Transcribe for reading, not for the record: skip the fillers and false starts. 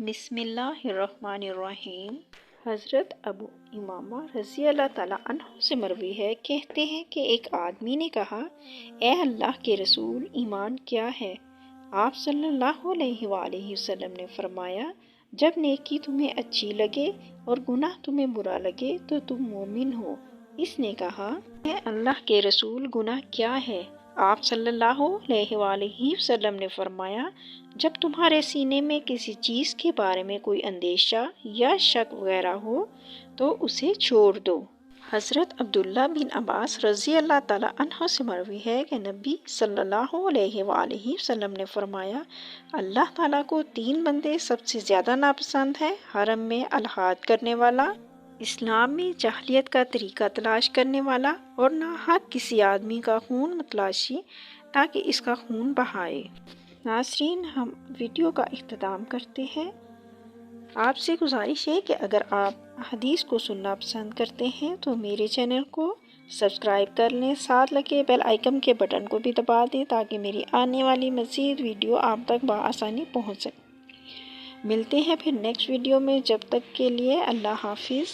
بسم اللہ الرحمن الرحیم۔ حضرت ابو امامہ رضی اللہ تعالیٰ عنہ سے مروی ہے، کہتے ہیں کہ ایک آدمی نے کہا، اے اللہ کے رسول، ایمان کیا ہے؟ آپ صلی اللہ علیہ وآلہ وسلم نے فرمایا، جب نیکی تمہیں اچھی لگے اور گناہ تمہیں برا لگے تو تم مومن ہو۔ اس نے کہا، اے اللہ کے رسول، گناہ کیا ہے؟ آپ صلی اللہ علیہ وآلہ وسلم نے فرمایا، جب تمہارے سینے میں کسی چیز کے بارے میں کوئی اندیشہ یا شک وغیرہ ہو تو اسے چھوڑ دو۔ حضرت عبداللہ بن عباس رضی اللہ تعالیٰ عنہ سے مروی ہے کہ نبی صلی اللہ علیہ وآلہ وسلم نے فرمایا، اللہ تعالیٰ کو 3 بندے سب سے زیادہ ناپسند ہیں: حرم میں الحاد کرنے والا، اسلام میں جاہلیت کا طریقہ تلاش کرنے والا، اور ناحق کسی آدمی کا خون متلاشی تاکہ اس کا خون بہائے۔ ناظرین، ہم ویڈیو کا اختتام کرتے ہیں۔ آپ سے گزارش ہے کہ اگر آپ حدیث کو سننا پسند کرتے ہیں تو میرے چینل کو سبسکرائب کر لیں، ساتھ لگے بیل آئیکن کے بٹن کو بھی دبا دیں تاکہ میری آنے والی مزید ویڈیو آپ تک بآسانی پہنچ سکے۔ ملتے ہیں پھر نیکسٹ ویڈیو میں، جب تک کے لیے اللہ حافظ۔